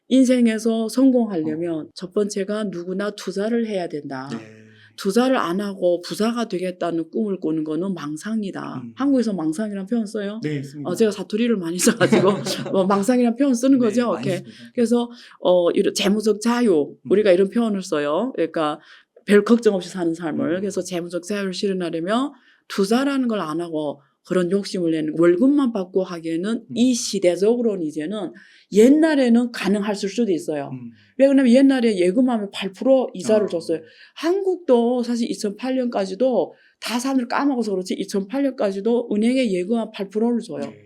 인생에서 성공하려면 첫 번째가 누구나 투자를 해야 된다. 네. 투자를 안 하고 부자가 되겠다는 꿈을 꾸는 거는 망상이다. 한국에서 망상이라는 표현 써요? 네, 있습니다. 제가 사투리를 많이 써가지고 망상이라는 표현 쓰는 거죠. 네, 많이 이렇게. 씁니다. 그래서 이런 재무적 자유, 우리가 이런 표현을 써요. 그러니까 별 걱정 없이 사는 삶을. 그래서 재무적 자유를 실현하려면 투자라는 걸 안 하고 그런 욕심을 내는 월급만 받고 하기에는 이 시대적으로는 이제는 옛날에는 가능할 수도 있어요. 왜 그러냐면 옛날에 예금하면 8% 이자를 줬어요. 한국도 사실 2008년까지도 다 사람들 까먹어서 그렇지 2008년까지도 은행에 예금한 8%를 줘요. 네.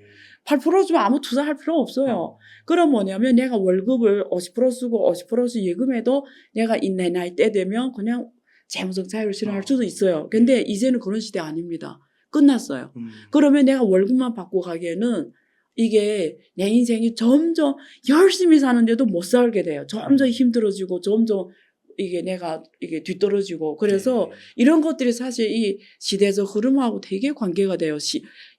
8% 주면 아무 투자할 필요 없어요. 그럼 뭐냐면 내가 월급을 50% 쓰고 50%씩 예금해도 내가 내 나이 때 되면 그냥 재무적 자유를 실현할 수도 있어요. 근데 이제는 그런 시대 아닙니다. 끝났어요. 그러면 내가 월급만 받고 가기에는 이게 내 인생이 점점 열심히 사는데도 못 살게 돼요. 점점 힘들어지고 점점 내가 뒤떨어지고 그래서 이런 것들이 사실 이 시대적 흐름하고 되게 관계가 돼요.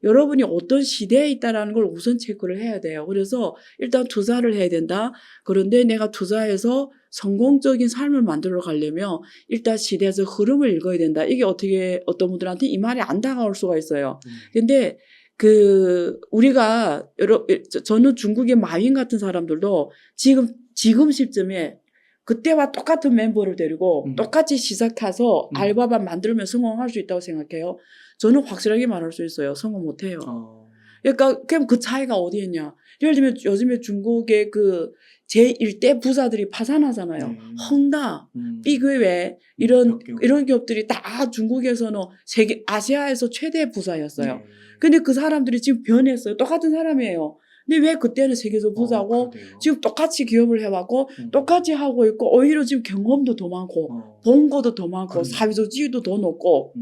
여러분이 어떤 시대에 있다라는 걸 우선 체크를 해야 돼요. 그래서 일단 투자를 해야 된다. 그런데 내가 투자해서 성공적인 삶을 만들어 가려면 일단 시대적 흐름을 읽어야 된다. 이게 어떤 분들한테 이 말이 안 다가올 수가 있어요. 근데 우리가 저는 중국의 마윈 같은 사람들도 지금 시점에 그때와 똑같은 멤버를 데리고 똑같이 시작해서 알바만 만들면 성공할 수 있다고 생각해요. 저는 확실하게 말할 수 있어요. 성공 못해요. 그러니까 그럼 그 차이가 어디에 있냐. 예를 들면 요즘에 중국의 제1대 부자들이 파산하잖아요. 헝다, 삐그웨 이런 기업들이 다 중국에서는 아시아에서 최대 부자였어요. 근데 그 사람들이 지금 변했어요. 똑같은 사람이에요. 근데 왜 그때는 세계적 부자고 지금 똑같이 기업을 해왔고 똑같이 하고 있고 오히려 지금 경험도 더 많고 본 것도 더 많고 사회적 지위도 더 높고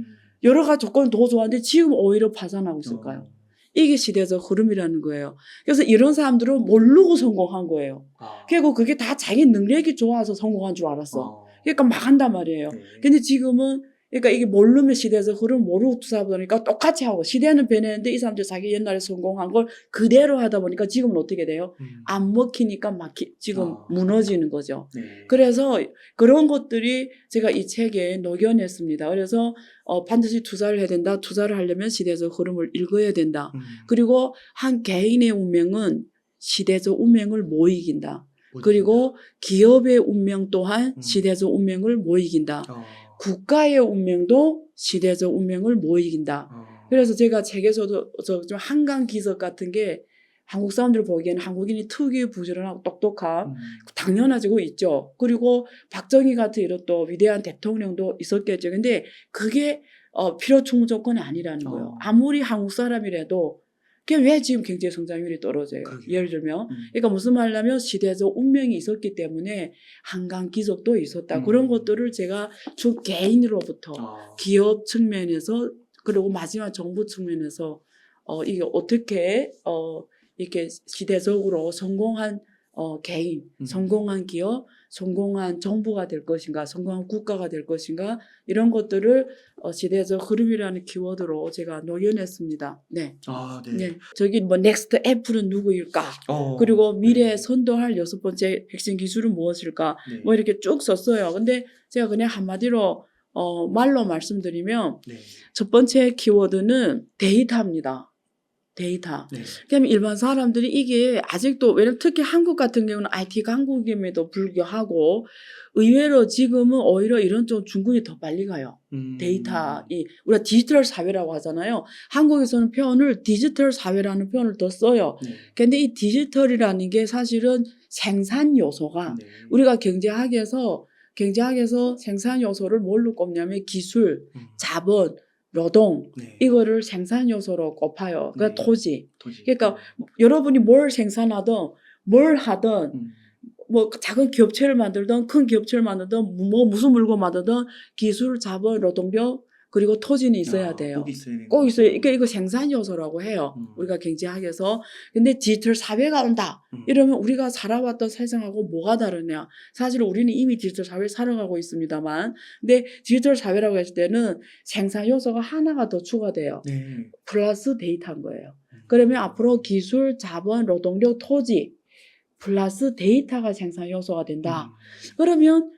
여러 가지 조건이 더 좋았는데 지금 오히려 파산하고 있을까요? 이게 시대적 흐름이라는 거예요. 그래서 이런 사람들은 모르고 성공한 거예요. 그리고 그게 다 자기 능력이 좋아서 성공한 줄 알았어. 그러니까 막 한단 말이에요. 근데 지금은 그러니까 이게 모르면 시대에서 흐름 모르고 투자 보니까 똑같이 하고 시대는 변했는데 이 사람들이 자기 옛날에 성공한 걸 그대로 하다 보니까 지금은 어떻게 돼요? 안 먹히니까 지금 무너지는 거죠. 그래서 그런 것들이 제가 이 책에 녹여냈습니다. 그래서 반드시 투자를 해야 된다. 투자를 하려면 시대적 흐름을 읽어야 된다. 그리고 한 개인의 운명은 시대적 운명을 못 이긴다. 그리고 기업의 운명 또한 시대적 운명을 못 이긴다. 국가의 운명도 시대적 운명을 못 이긴다. 그래서 제가 책에서도 좀 한강 기적 같은 게 한국 사람들 보기에는 한국인이 특유의 부지런하고 똑똑함 당연하지고 있죠. 그리고 박정희 같은 이런 또 위대한 대통령도 있었겠죠. 근데 그게 필요 충분 조건이 아니라는 거예요. 아무리 한국 사람이라도 그게 왜 지금 경제 성장률이 떨어져요? 예를 들면 그러니까 무슨 말이냐면 시대적 운명이 있었기 때문에 한강 기적도 있었다. 그런 것들을 제가 개인으로부터 기업 측면에서 그리고 마지막 정부 측면에서 이게 어떻게 이렇게 시대적으로 성공한 개인, 성공한 기업, 성공한 정부가 될 것인가, 성공한 국가가 될 것인가 이런 것들을 시대적 흐름이라는 키워드로 제가 녹여냈습니다. 네. 네. 저기 넥스트 애플은 누구일까? 그리고 미래에 선도할 6번째 핵심 기술은 무엇일까? 이렇게 쭉 썼어요. 근데 제가 그냥 한마디로 말로 말씀드리면 첫 번째 키워드는 데이터입니다. 데이터. 그러면 일반 사람들이 이게 아직도 왜냐면 특히 한국 같은 경우는 IT 강국임에도 불구하고 의외로 지금은 오히려 이런 쪽 중국이 더 빨리 가요. 데이터 우리가 디지털 사회라고 하잖아요. 한국에서는 표현을 디지털 사회라는 표현을 더 써요. 근데 이 디지털이라는 게 사실은 생산 요소가 우리가 경제학에서 생산 요소를 뭘로 꼽냐면 기술, 자본, 노동 이거를 생산 요소로 꼽아요. 그러니까 토지. 그러니까 여러분이 뭘 생산하든 뭘 하든 작은 기업체를 만들든 큰 기업체를 만들든 무슨 물건 만들든 기술, 자본, 노동력 그리고 토지는 있어야 돼요. 꼭 있어요. 이거 생산 요소라고 해요. 우리가 경제학에서. 근데 디지털 사회가 온다. 이러면 우리가 살아왔던 세상하고 뭐가 다르냐. 사실 우리는 이미 디지털 사회를 살아가고 있습니다만 근데 디지털 사회라고 했을 때는 생산 요소가 하나가 더 추가돼요. 플러스 데이터인 거예요. 그러면 앞으로 기술, 자본, 노동력, 토지 플러스 데이터가 생산 요소가 된다. 그러면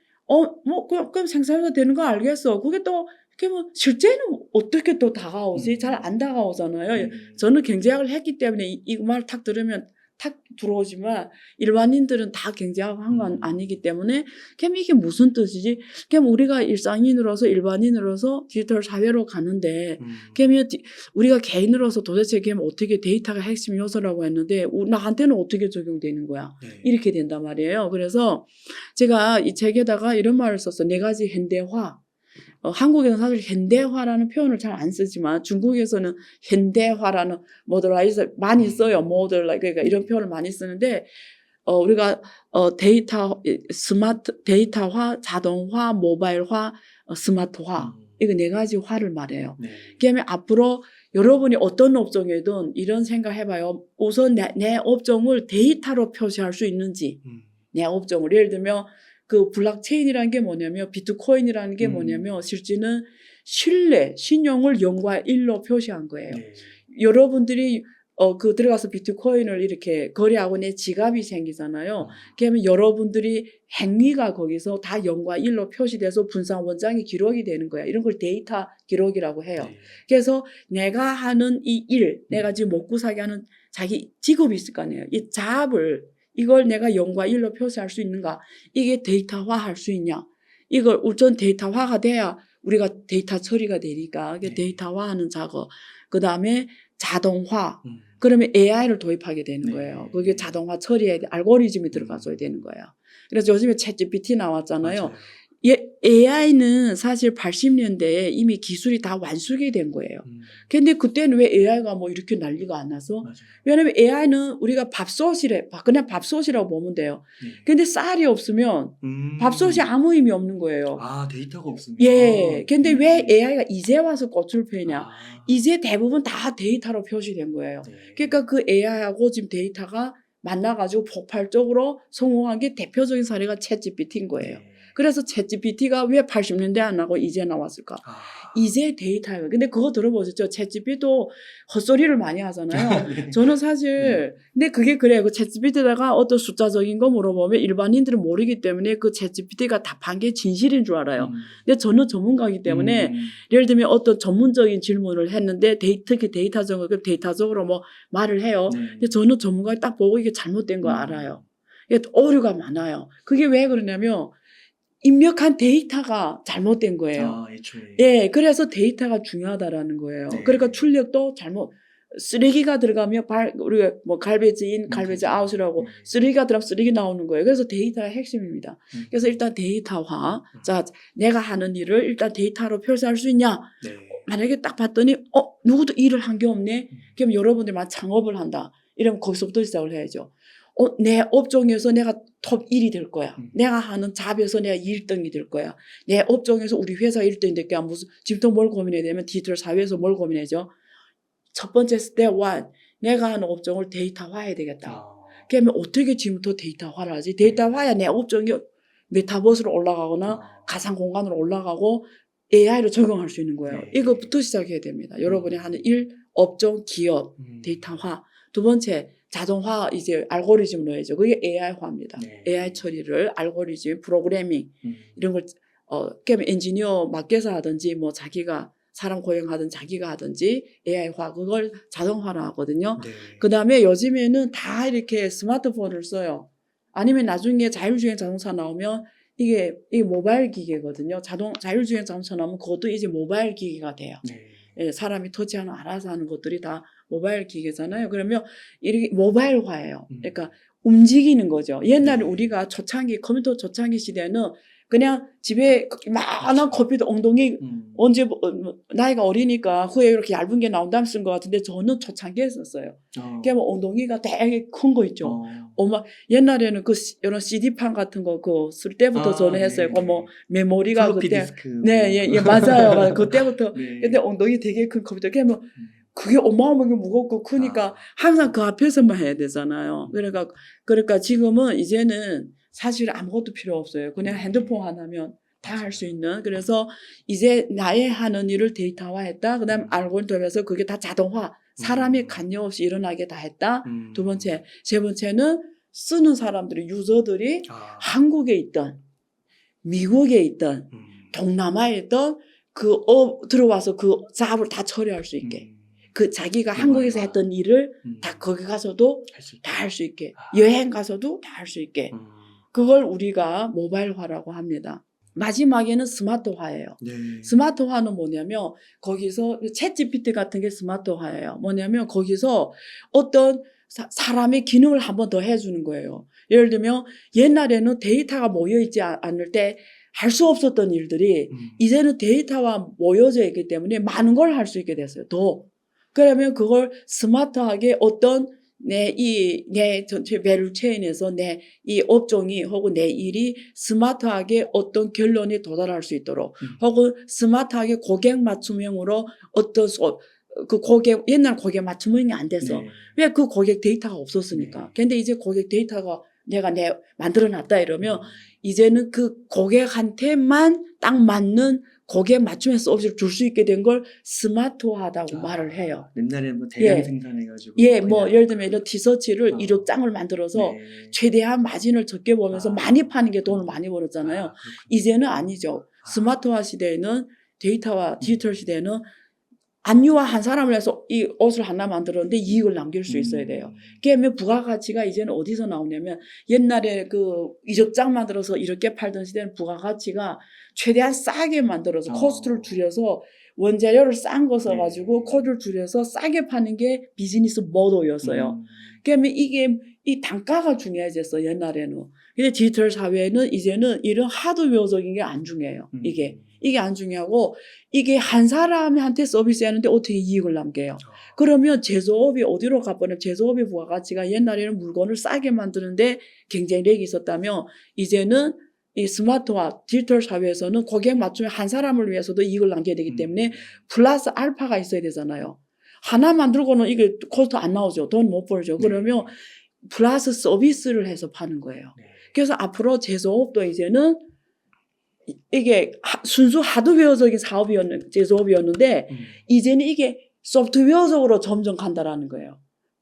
그럼 생산 요소 되는 거 알겠어. 그게 또 그게 뭐 실제는 어떻게 또 다가오지? 잘 안 다가오잖아요. 저는 경제학을 했기 때문에 이 말 탁 들으면 탁 들어오지만 일반인들은 다 경제학 한 건 아니기 때문에 그럼 이게 무슨 뜻이지? 그럼 우리가 일상인으로서 일반인으로서 디지털 사회로 가는데 그럼 우리가 개인으로서 도대체 그럼 어떻게 데이터가 핵심 요소라고 했는데 나한테는 어떻게 적용되는 거야? 이렇게 된단 말이에요. 그래서 제가 이 책에다가 이런 말을 썼어요. 4가지 현대화. 한국에서는 사실 현대화라는 표현을 잘 안 쓰지만 중국에서는 현대화라는 모더라이즈 많이 써요. 모더라이즈 그러니까 이런 표현을 많이 쓰는데 우리가 데이터화, 자동화, 모바일화, 스마트화 이거 4가지 화를 말해요. 그다음에 앞으로 여러분이 어떤 업종이든 이런 생각해봐요. 우선 내 업종을 데이터로 표시할 수 있는지 내 업종을 예를 들면 그 블록체인이라는 게 뭐냐면 비트코인이라는 게 뭐냐면 실제는 신용을 0과 1로 표시한 거예요. 여러분들이 들어가서 비트코인을 이렇게 거래하고 내 지갑이 생기잖아요. 그러면 여러분들이 행위가 거기서 다 0과 1로 표시돼서 분산 원장이 기록이 되는 거야. 이런 걸 데이터 기록이라고 해요. 그래서 내가 하는 이 일, 내가 지금 먹고 사게 하는 자기 직업이 있을 거 아니에요. 이 잡을 이걸 내가 0과 1로 표시할 수 있는가? 이게 데이터화할 수 있냐? 이걸 우선 데이터화가 돼야 우리가 데이터 처리가 되니까 이게 데이터화하는 작업. 그 다음에 자동화. 그러면 AI를 도입하게 되는 거예요. 그게 자동화 처리에 알고리즘이 들어가줘야 되는 거예요. 그래서 요즘에 챗GPT 나왔잖아요. 맞아요. AI는 사실 80년대에 이미 기술이 다 완숙이 된 거예요. 근데 그때는 왜 AI가 뭐 이렇게 난리가 안 나서? 맞아요. 왜냐면 AI는 우리가 그냥 밥솥이라고 보면 돼요. 근데 쌀이 없으면 밥솥이 아무 의미 없는 거예요. 데이터가 없으면. 예. 근데 왜 AI가 이제 와서 꽃을 피냐? 아. 이제 대부분 다 데이터로 표시된 거예요. 그러니까 그 AI하고 지금 데이터가 만나가지고 폭발적으로 성공한 게 대표적인 사례가 챗GPT인 거예요. 그래서 챗GPT가 왜 80년대 안 나고 이제 나왔을까? 이제 데이터예요. 근데 그거 들어보셨죠? 챗GPT도 헛소리를 많이 하잖아요. 저는 사실 근데 그게 그래요. 그 챗GPT다가 어떤 숫자적인 거 물어보면 일반인들은 모르기 때문에 그 챗GPT가 답한 게 진실인 줄 알아요. 근데 저는 전문가이기 때문에 예를 들면 어떤 전문적인 질문을 했는데 특히 데이터적으로 뭐 말을 해요. 근데 저는 전문가가 딱 보고 이게 잘못된 거 알아요. 이게 오류가 많아요. 그게 왜 그러냐면 입력한 데이터가 잘못된 거예요. 애초에. 예, 그래서 데이터가 중요하다라는 거예요. 그러니까 출력도 쓰레기가 들어가면 우리가 뭐 갈베지 인, 갈베지 아웃이라고 쓰레기가 들어가면 쓰레기 나오는 거예요. 그래서 데이터가 핵심입니다. 그래서 일단 데이터화. 자, 내가 하는 일을 일단 데이터로 표시할 수 있냐? 만약에 딱 봤더니 누구도 일을 한 게 없네. 그럼 여러분들만 창업을 한다. 이러면 거기서부터 시작을 해야죠. 내 업종에서 내가 톱 1이 될 거야. 내가 하는 잡에서 내가 1등이 될 거야. 내 업종에서 우리 회사 1등이 될 거야. 지금부터 뭘 고민해야 되면 디지털 사회에서 뭘 고민해죠? 첫 번째 스텝 1. 내가 하는 업종을 데이터화해야 되겠다. 그러면 어떻게 지금부터 데이터화를 하지? 데이터화야 내 업종이 메타버스로 올라가거나 가상 공간으로 올라가고 AI로 적용할 수 있는 거예요. 이거부터 시작해야 됩니다. 여러분이 하는 일, 업종, 기업, 데이터화. 두 번째, 자동화 이제 알고리즘을 넣어야죠. 그게 AI화입니다. AI 처리를 알고리즘, 프로그래밍 이런 걸 그러면 엔지니어 맡겨서 하든지 뭐 자기가 사람 고용하든 자기가 하든지 AI화 그걸 자동화로 하거든요. 그다음에 요즘에는 다 이렇게 스마트폰을 써요. 아니면 나중에 자율주행 자동차 나오면 이게 모바일 기계거든요. 자율주행 자동차 나오면 그것도 이제 모바일 기계가 돼요. 예, 사람이 터치하는 알아서 하는 것들이 다 모바일 기계잖아요. 그러면 이렇게 모바일화예요. 그러니까 움직이는 거죠. 옛날에 우리가 컴퓨터 초창기 시대는 그냥 집에 많은 컴퓨터 엉덩이 언제 나이가 어리니까 후에 이렇게 얇은 게 나온다면 쓴 것 같은데 저는 초창기에 썼어요. 그러면 ong덩이가 되게 큰 거 있죠. 옛날에는 이런 CD판 같은 거 쓸 때부터 저는 했어요. 뭐 메모리가 플로피 그때 디스크. 예, 맞아요. 그때부터 근데 엉덩이 되게 큰 컴퓨터 그러면 그게 어마어마하게 무겁고 크니까 항상 그 앞에서만 해야 되잖아요. 그러니까 지금은 이제는 사실 아무것도 필요 없어요. 그냥 핸드폰 하나면 다 할 수 있는. 그래서 이제 나의 하는 일을 데이터화했다. 그다음 알고리즘에서 그게 다 자동화. 사람이 관여 없이 일어나게 다 했다. 두 번째. 세 번째는 쓰는 사람들이 유저들이 아. 한국에 있던 미국에 있던 동남아에 있던 들어와서 그 작업을 다 처리할 수 있게 그 자기가 한국에서 했던 일을 다 거기 가서도 다 할 수 있게 여행 가서도 다 할 수 있게 그걸 우리가 모바일화라고 합니다. 마지막에는 스마트화예요. 네. 스마트화는 뭐냐면 거기서 챗GPT 같은 게 스마트화예요. 뭐냐면 거기서 어떤 사람의 기능을 한 번 더 해주는 거예요. 예를 들면 옛날에는 데이터가 모여있지 않을 때 할 수 없었던 일들이 이제는 데이터가 모여져 있기 때문에 많은 걸 할 수 있게 됐어요. 더. 그러면 그걸 스마트하게 어떤 내 전체 밸류체인에서 내 이 업종이 혹은 내 일이 스마트하게 어떤 결론에 도달할 수 있도록 혹은 스마트하게 고객 맞춤형으로 어떤 그 고객, 옛날 고객 맞춤형이 안 돼서 네. 왜 그 고객 데이터가 없었으니까. 근데 이제 고객 데이터가 내가 만들어 놨다 이러면 이제는 그 고객한테만 딱 맞는 고객 맞춤형 서비스를 줄 수 있게 된 걸 스마트화하다고 말을 해요. 옛날에는 뭐 대량 예. 생산해가지고. 예, 뭐 예를 들면 이런 티셔츠를 1억 장을 만들어서 네. 최대한 마진을 적게 보면서 많이 파는 게 돈을 많이 벌었잖아요. 이제는 아니죠. 스마트화 시대에는 데이터와 디지털 시대에는 안유화 한 사람을 해서 이 옷을 하나 만들었는데 이익을 남길 수 있어야 돼요. 그러면 부가가치가 이제는 어디서 나오냐면 옛날에 그 2억 장 만들어서 이렇게 팔던 시대는 부가가치가 최대한 싸게 만들어서 코스트를 줄여서 원재료를 싼 거 써가지고 코드를 줄여서 싸게 파는 게 비즈니스 모델이었어요. 그러면 이게 이 단가가 중요해졌어 옛날에는. 근데 디지털 사회는 이제는 이런 하드웨어적인 게 안 중요해요. 이게 안 중요하고 이게 한 사람한테 서비스하는데 어떻게 이익을 남겨요. 그러면 제조업이 어디로 가버리면 제조업의 부가가치가 옛날에는 물건을 싸게 만드는데 경쟁력이 있었다면 이제는 이 스마트화 디지털 사회에서는 고객 맞춤에 한 사람을 위해서도 이익을 남겨야 되기 때문에 플러스 알파가 있어야 되잖아요. 하나 만들고는 이게 코스트 안 나오죠. 돈 못 벌죠. 그러면 플러스 서비스를 해서 파는 거예요. 그래서 앞으로 제조업도 이제는 이게 순수 하드웨어적인 제조업이었는데 이제는 이게 소프트웨어적으로 점점 간다라는 거예요.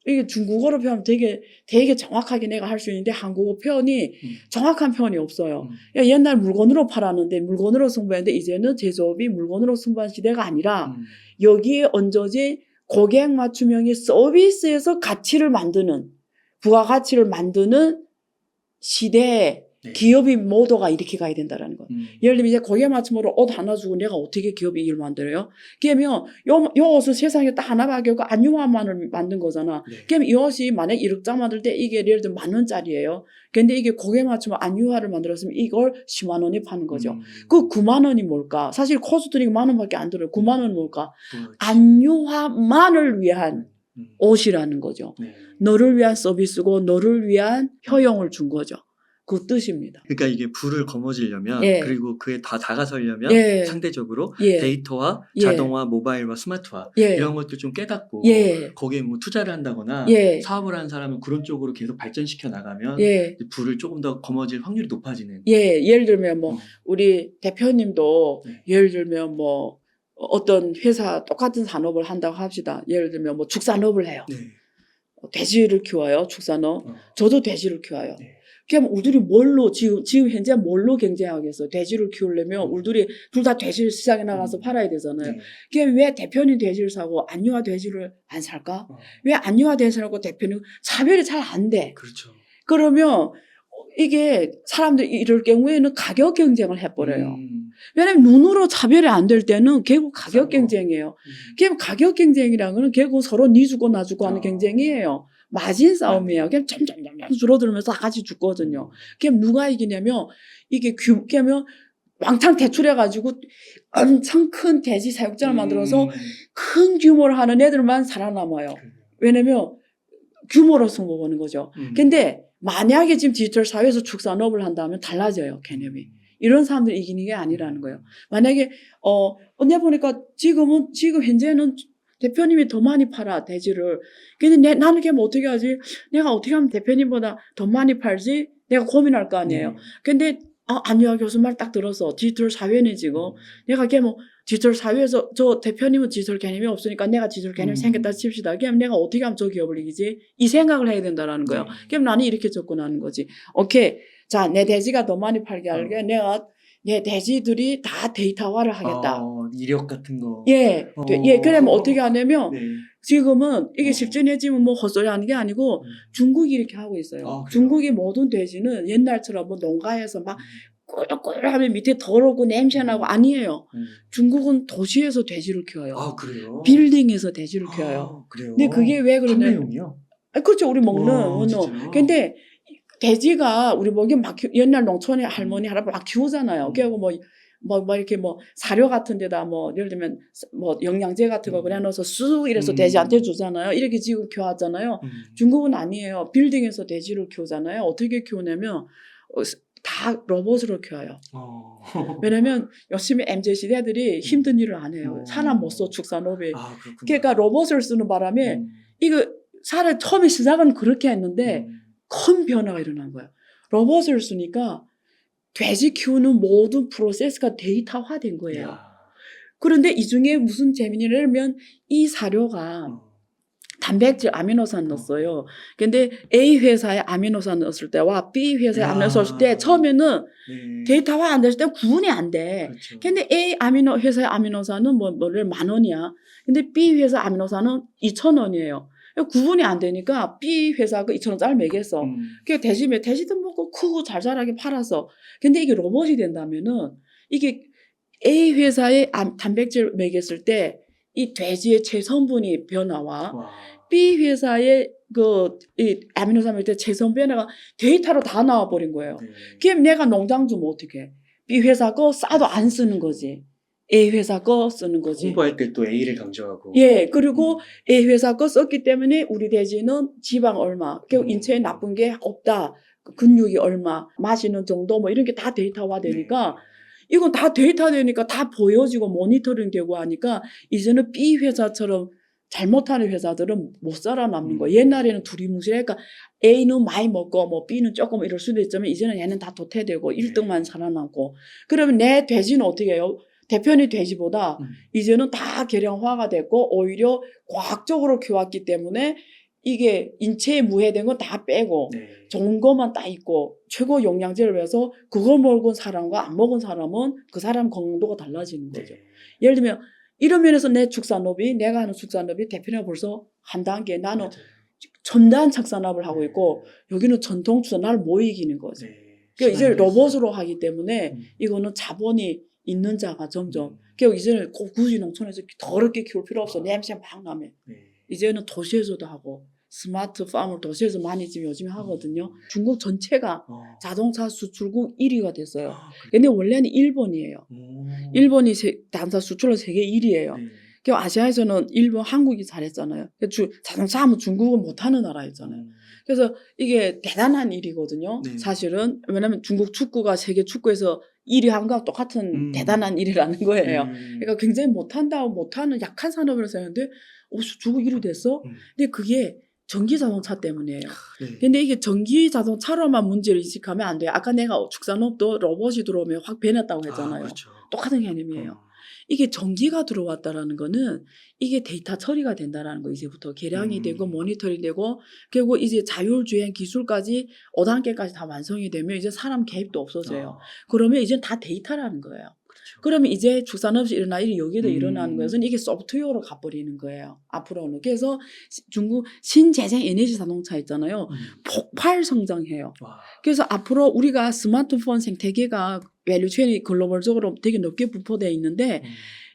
이게 중국어로 표현하면 되게 정확하게 내가 할 수 있는데 한국어 표현이 정확한 표현이 없어요. 옛날 물건으로 팔았는데 물건으로 승부했는데 이제는 제조업이 물건으로 승부한 시대가 아니라 여기에 얹어진 고객 맞춤형의 서비스에서 가치를 만드는 부가가치를 만드는 시대에 기업이 모두가 이렇게 가야 된다라는 거예요. 예를 들면 이제 고객 맞춤으로 옷 하나 주고 내가 어떻게 기업이 이걸 만들어요? 그러면 요 옷은 세상에 딱 하나밖에 없고 안유화만을 만든 거잖아. 그러면 이 옷이 만약 1억 장 만들 때 이게 예를 들면 10,000원짜리예요. 근데 이게 고객 맞춤 안유화를 만들었으면 이걸 10만 원에 파는 거죠. 그 9만 원이 뭘까? 사실 코스트는 1만 원밖에 안 들어요. 9만 원은 뭘까? 안유화만을 위한 옷이라는 거죠. 너를 위한 서비스고 너를 위한 효용을 준 거죠. 그 뜻입니다. 그러니까 이게 불을 거머쥐려면 그리고 그에 다 다가서려면 상대적으로 데이터와 자동화, 모바일화, 스마트화 이런 것도 좀 깨닫고 거기에 뭐 투자를 한다거나 사업을 하는 사람은 그런 쪽으로 계속 발전시켜 나가면 불을 조금 더 거머쥘 확률이 높아지는. 예를 들면 뭐 우리 대표님도 예를 들면 뭐 어떤 회사 똑같은 산업을 한다고 합시다. 예를 들면 뭐 축산업을 해요. 돼지를 키워요. 축산업. 저도 돼지를 키워요. 그럼 우리들이 지금 현재 뭘로 경쟁하겠어? 돼지를 키우려면 우리들이 둘 다 돼지를 시장에 나가서 팔아야 되잖아요. 그럼 왜 대표님 돼지를 사고 안유화 돼지를 안 살까? 왜 안유화 돼지를 사고 대표님 차별이 잘 안 돼? 그렇죠. 그러면 이게 사람들이 이럴 경우에는 가격 경쟁을 해버려요. 왜냐면 눈으로 차별이 안 될 때는 결국 가격 경쟁이에요. 그럼 가격 경쟁이라는 거는 결국 서로 니 주고 나 주고 하는 경쟁이에요. 마진 싸움이에요. 그냥 점점 줄어들면서 다 같이 죽거든요. 그럼 누가 이기냐면 이게 그러면 왕창 대출해가지고 엄청 큰 돼지 사육장을 만들어서 큰 규모로 하는 애들만 살아남아요. 왜냐면 규모로 승부 보는 거죠. 근데 만약에 지금 디지털 사회에서 축산업을 한다면 달라져요. 개념이. 이런 사람들이 이기는 게 아니라는 거예요. 만약에 언제 보니까 지금 현재는 대표님이 더 많이 팔아 돼지를. 근데 나는 그럼 어떻게 하지? 내가 어떻게 하면 대표님보다 더 많이 팔지? 내가 고민할 거 아니에요. 근데 아니야, 교수 말 딱 들었어. 디지털 사회네, 지금. 내가 걔 뭐, 디지털 사회에서 저 대표님은 디지털 개념이 없으니까 내가 디지털 개념이 생겼다 칩시다. 그럼 내가 어떻게 하면 저 기업을 이기지? 이 생각을 해야 된다라는 거예요. 그럼 나는 이렇게 접근하는 거지. 오케이. 자, 내 돼지가 더 많이 팔게 하려면 내가 내 돼지들이 다 데이터화를 하겠다. 이력 같은 거. 예. 예, 그러면 어떻게 하냐면 네. 지금은 이게 실전해지면 뭐 헛소리 하는 게 아니고 중국이 이렇게 하고 있어요. 중국의 모든 돼지는 옛날처럼 뭐 농가에서 막 꿀꿀 하면 밑에 더럽고 냄새나고 아니에요. 중국은 도시에서 돼지를 키워요. 아, 그래요? 빌딩에서 돼지를 키워요. 그래요? 근데 그게 왜 그러냐면. 판매용이요? 그렇죠. 우리 먹는. 근데 돼지가 우리 먹이 막 옛날 농촌에 할머니, 할아버지 막 키우잖아요. 그리고 뭐 이렇게 뭐 사료 같은 데다 뭐 예를 들면 뭐 영양제 같은 거 그냥 넣어서 쑥 이래서 돼지한테 주잖아요. 이렇게 지금 키워하잖아요. 중국은 아니에요. 빌딩에서 돼지를 키우잖아요. 어떻게 키우냐면 다 로봇으로 키워요. 왜냐면 열심히 MZ 시대들이 힘든 일을 안 해요. 사람 못 써, 축산업이. 그러니까 로봇을 쓰는 바람에 이거 사람 처음에 시작은 그렇게 했는데 큰 변화가 일어난 거예요. 로봇을 쓰니까 돼지 키우는 모든 프로세스가 데이터화된 거예요. 그런데 이 중에 무슨 재미냐면 이 사료가 단백질 아미노산 넣었어요. 근데 A 회사에 아미노산 넣었을 때와 B 회사에 아미노산 넣었을 때 처음에는 데이터화 안 됐을 때 구분이 안 돼. 그렇죠. 근데 A 회사의 아미노산은 뭐를 10,000원이야. 근데 B 회사 아미노산은 2,000원이에요. 구분이 안 되니까 B 회사가 2,000원짜리 매겼어. 그 돼지도 먹고 크고 잘 자라게 팔았어. 근데 이게 로봇이 된다면은 이게 A 회사에 단백질 매겼을 때 이 돼지의 체성분이 변화와 B 회사의 이 아미노산 먹을 때 체성 변화가 데이터로 다 나와버린 거예요. 그럼 내가 농장 주면 어떻게? B 회사 거 싸도 안 쓰는 거지. A 회사 거 쓰는 거지. 홍보할 때 또 A를 강조하고. 예, 그리고 A 회사 거 썼기 때문에 우리 돼지는 지방 얼마, 인체에 나쁜 게 없다. 근육이 얼마, 마시는 정도 뭐 이런 게 다 데이터화 되니까 이건 다 데이터 되니까 다 보여지고 모니터링 되고 하니까 이제는 B 회사처럼 잘못하는 회사들은 못 살아남는 거예요. 옛날에는 두리뭉실하니까 A는 많이 먹고 뭐 B는 조금 이럴 수도 있지만 이제는 얘는 다 도태되고 1등만 살아남고. 그러면 내 돼지는 어떻게 해요? 대표님 돼지보다 이제는 다 계량화가 됐고 오히려 과학적으로 키웠기 때문에 이게 인체에 무해된 건 다 빼고 좋은 것만 딱 있고 최고 영양제를 해서 그걸 먹은 사람과 안 먹은 사람은 그 사람 건강도가 달라지는 거죠. 예를 들면 이런 면에서 내가 하는 축산업이 대표님 벌써 한 단계 나는 첨단 착산업을 하고 있고 여기는 전통 축산 나를 못 이기는 거죠. 그러니까 이제 로봇으로 하기 때문에 이거는 자본이 있는 자가 점점 그러니까 이제는 굳이 농촌에서 더럽게 키울 필요 없어. 냄새 막 나면. 이제는 도시에서도 하고 스마트 팜을 도시에서 많이 지금 요즘에 하거든요. 중국 전체가 자동차 수출국 1위가 됐어요. 근데 원래는 일본이에요. 일본이 자동차 수출로 세계 1위예요. 아시아에서는 한국이 잘했잖아요. 자동차 하면 중국은 못하는 나라였잖아요. 그래서 이게 대단한 일이거든요. 사실은 왜냐하면 중국 축구가 세계 축구에서 1위 한 거와 똑같은 대단한 일이라는 거예요. 그러니까 굉장히 못하는 약한 산업이라고 생각하는데 중국 1위 됐어? 근데 그게 전기 자동차 때문이에요. 근데 이게 전기 자동차로만 문제를 인식하면 안 돼요. 아까 내가 축산업도 로봇이 들어오면 확 변했다고 했잖아요. 그렇죠. 똑같은 개념이에요. 이게 전기가 들어왔다라는 거는 이게 데이터 처리가 된다라는 거 이제부터 계량이 되고 모니터링 되고 그리고 이제 자율주행 기술까지 5단계까지 다 완성이 되면 이제 사람 개입도 없어져요. 그러면 이제 다 데이터라는 거예요. 그렇죠. 그러면 이제 축산업이 일어날 일이 여기도 일어나는 거예요. 이게 소프트웨어로 가버리는 거예요. 앞으로는. 그래서 중국 신재생 에너지 자동차 있잖아요. 폭발 성장해요. 그래서 앞으로 우리가 스마트폰 생태계가 밸류체인이 글로벌적으로 되게 높게 분포되어 있는데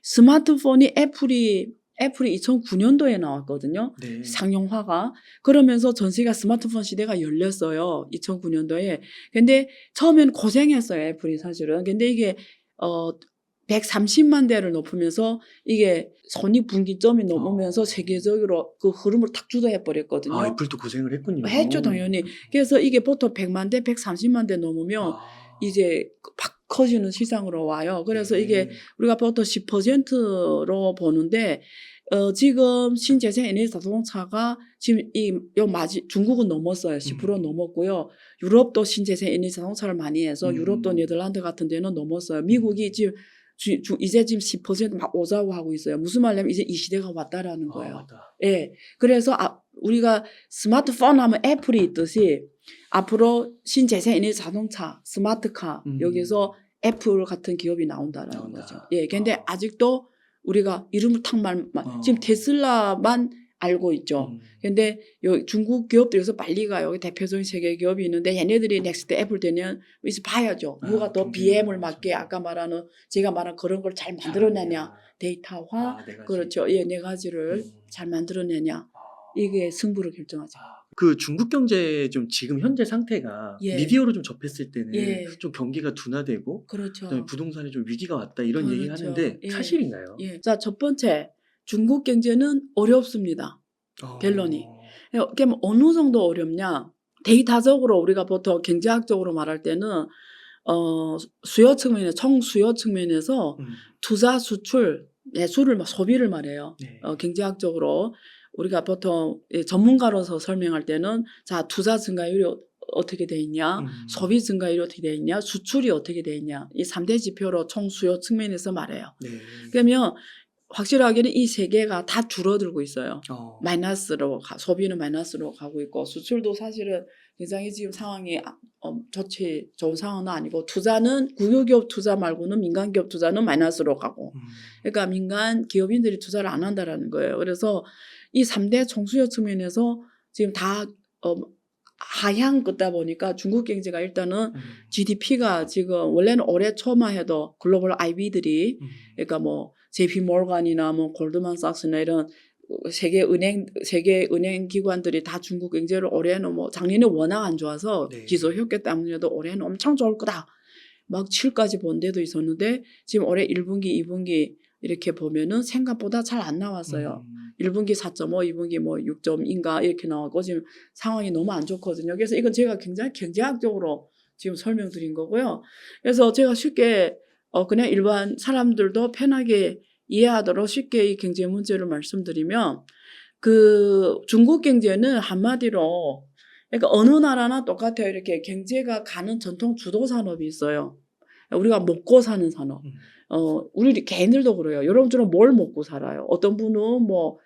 스마트폰이 애플이 2009년도에 나왔거든요. 상용화가. 그러면서 전 세계가 스마트폰 시대가 열렸어요. 2009년도에. 근데 처음에는 고생했어요. 애플이 사실은. 근데 이게 130만 대를 높으면서 이게 손익분기점이 넘으면서 세계적으로 그 흐름을 탁 주도해버렸거든요. 애플도 고생을 했군요. 했죠, 당연히. 그래서 이게 보통 100만 대, 130만 대 넘으면 이제 팍 커지는 시장으로 와요. 그래서 이게 우리가 보통 10%로 보는데 지금 신재생 에너지 자동차가 지금 중국은 넘었어요. 10% 넘었고요. 유럽도 신재생 에너지 자동차를 많이 해서 유럽도 네덜란드 같은 데는 넘었어요. 미국이 지금 이제 지금 10% 막 오자고 하고 있어요. 무슨 말이냐면 이제 이 시대가 왔다라는 거예요. 예. 그래서 우리가 스마트폰 하면 애플이 있듯이 앞으로 신재생 에너지 자동차, 스마트카 여기서 애플 같은 기업이 나온다라는 거죠. 예. 근데 아직도 우리가 이름을 지금 테슬라만 알고 있죠. 근데 중국 기업들에서 빨리 가요. 대표적인 세계 기업이 있는데 얘네들이 넥스트 애플 되면 이제 봐야죠. 누가 더 BM을 맞게 아까 말하는 제가 말한 그런 걸 잘 만들어내냐. 데이터화 그렇죠. 예, 네 가지를 잘 만들어내냐. 이게 승부를 결정하죠. 그 중국 경제 좀 지금 현재 상태가 미디어로 좀 접했을 때는 좀 경기가 둔화되고 그렇죠. 그다음에 부동산에 좀 위기가 왔다 이런 그렇죠. 얘기를 하는데 사실인가요? 자, 첫 번째 중국 경제는 어렵습니다. 결론이. 그럼 어느 정도 어렵냐? 데이터적으로 우리가 보통 경제학적으로 말할 때는 수요 측면에 총수요 측면에서 투자, 수출, 매수를 소비를 말해요. 경제학적으로 우리가 보통 전문가로서 설명할 때는 자 투자 증가율이 어떻게 돼 있냐, 소비 증가율이 어떻게 돼 있냐, 수출이 어떻게 돼 있냐 이 3대 지표로 총수요 측면에서 말해요. 그러면 확실하게는 이 세 개가 다 줄어들고 있어요. 마이너스로 소비는 마이너스로 가고 있고 수출도 사실은 굉장히 지금 상황이 좋은 상황은 아니고 투자는 국유기업 투자 말고는 민간기업 투자는 마이너스로 가고 그러니까 민간 기업인들이 투자를 안 한다라는 거예요. 그래서 이 3대 총수요 측면에서 지금 다 하향 끄다 보니까 중국 경제가 일단은 GDP가 지금 원래는 올해 초만 해도 글로벌 IB들이 그러니까 뭐 JP 모건이나 뭐 골드만삭스나 이런 세계 은행 기관들이 다 중국 경제를 올해는 뭐 작년에 워낙 안 좋아서 기소 효과 때문에도 올해는 엄청 좋을 거다. 막 7까지 본 데도 있었는데 지금 올해 1분기, 2분기 이렇게 보면은 생각보다 잘 안 나왔어요. 1분기 4.5, 2분기 뭐 6.인가 이렇게 나왔고 지금 상황이 너무 안 좋거든요. 그래서 이건 제가 굉장히 경제학적으로 지금 설명드린 거고요. 그래서 제가 쉽게 그냥 일반 사람들도 편하게 이해하도록 쉽게 이 경제 문제를 말씀드리면 그 중국 경제는 한마디로 그러니까 어느 나라나 똑같아요. 이렇게 경제가 가는 전통 주도 산업이 있어요. 우리가 먹고 사는 산업. 우리 개인들도 그래요. 여러분들은 뭘 먹고 살아요? 어떤 분은 뭐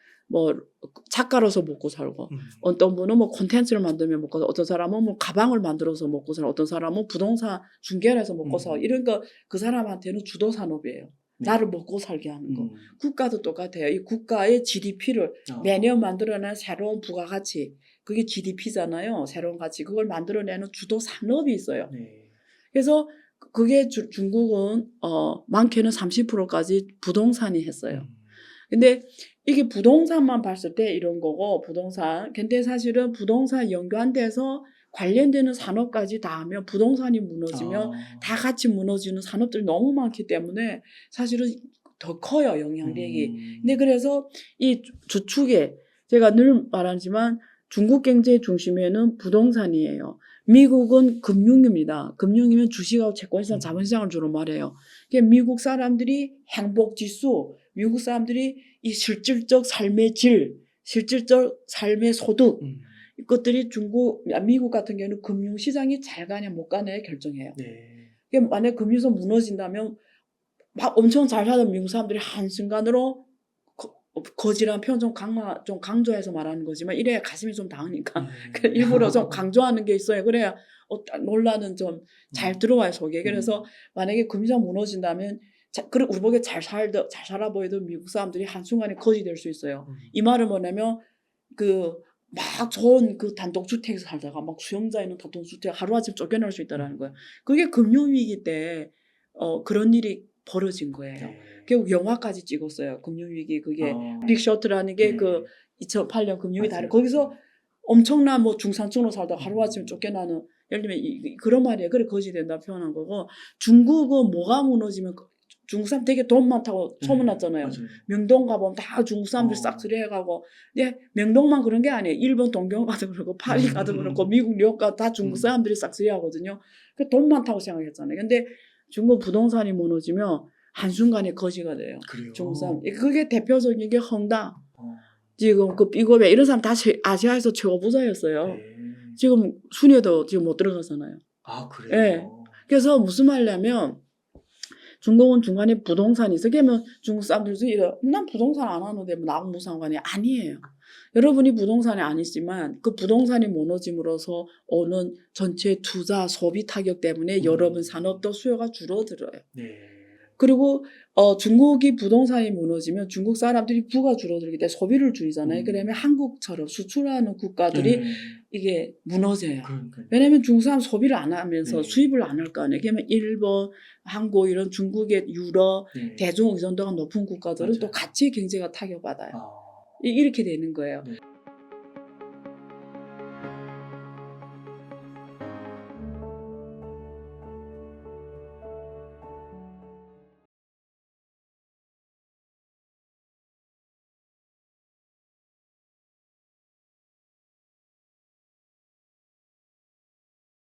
작가로서 먹고 살고, 어떤 분은 뭐 콘텐츠를 만들면 먹고 살고, 어떤 사람은 뭐 가방을 만들어서 먹고 살고, 어떤 사람은 부동산 중개를 해서 먹고 살고, 이런 거 그 사람한테는 주도 산업이에요. 나를 먹고 살게 하는 거. 국가도 똑같아요. 이 국가의 GDP를 매년 만들어내는 새로운 부가가치, 그게 GDP잖아요. 새로운 가치. 그걸 만들어내는 주도 산업이 있어요. 그래서 그게 중국은 많게는 30%까지 부동산이 했어요. 근데 이게 부동산만 봤을 때 이런 거고 부동산. 근데 사실은 부동산 연관돼서 관련되는 산업까지 다 하면 부동산이 무너지면 다 같이 무너지는 산업들이 너무 많기 때문에 사실은 더 커요, 영향력이. 근데 그래서 이 주축에 제가 늘 말하지만 중국 경제 중심에는 부동산이에요. 미국은 금융입니다. 금융이면 주식하고 채권시장, 자본시장을 주로 말해요. 미국 사람들이 행복지수, 미국 사람들이 이 실질적 삶의 질, 실질적 삶의 소득, 이것들이 미국 같은 경우는 금융시장이 잘 가냐 못 가냐에 결정해요. 만약 금융시장 무너진다면 막 엄청 잘 살던 미국 사람들이 한순간으로 거지란 표현 좀 강조해서 말하는 거지만 이래야 가슴이 좀 닿으니까 일부러 좀 강조하는 게 있어요. 그래야 논란은 좀 잘 들어와요 속에. 그래서 만약에 금융시장 무너진다면 우리 보기에 잘 살아 보이던 미국 사람들이 한순간에 거지 될 수 있어요. 이 말은 뭐냐면 막 좋은 단독주택에서 살다가 막 수용자 있는 단독주택 하루아침 쫓겨날 수 있다는 거예요. 그게 금융위기 때 그런 일이 벌어진 거예요. 결국 영화까지 찍었어요. 금융위기 그게 빅쇼트라는 게 2008년 금융위기 다 거기서 엄청난 뭐 중산층으로 살다가 하루아침 쫓겨나는 예를 들면 그런 말이에요. 그래 거지 된다 표현한 거고 중국은 뭐가 무너지면 중국 사람 되게 돈 많다고 소문났잖아요. 명동 가보면 다 중국 사람들 싹쓸이 해가고. 근데 명동만 그런 게 아니에요. 일본 동경 가도 그렇고 파리 가도 그렇고 미국 뉴욕 가도 다 중국 사람들이 싹쓸이 하거든요. 돈 많다고 생각했잖아요. 근데 중국 부동산이 무너지면 한순간에 거지가 돼요. 그래요? 중국 사람. 그게 대표적인 게 헝다. 지금 그 삐고베 이런 사람 다 아시아에서 최고 부자였어요. 네. 지금 순위에도 지금 못 들어가잖아요. 아, 그래요? 네. 그래서 무슨 말이냐면 중국은 중간에 부동산이 있어. 그러면 중국 사람들도 이래. 난 부동산 안 하는데 뭐 나하고 무슨 상관이 아니에요. 여러분이 부동산이 아니지만 그 부동산이 무너짐으로써 오는 전체 투자 소비 타격 때문에 여러분 산업도 수요가 줄어들어요. 네. 그리고 중국이 부동산이 무너지면 중국 사람들이 부가 줄어들기 때문에 소비를 줄이잖아요. 그러면 한국처럼 수출하는 국가들이 이게 무너져요. 그러니까요. 왜냐하면 중국 사람 소비를 안 하면서 수입을 안 할 거 아니에요. 그러면 일본, 한국 이런 중국의 유럽, 대중 의존도가 높은 국가들은 또 같이 경제가 타격받아요. 이렇게 되는 거예요.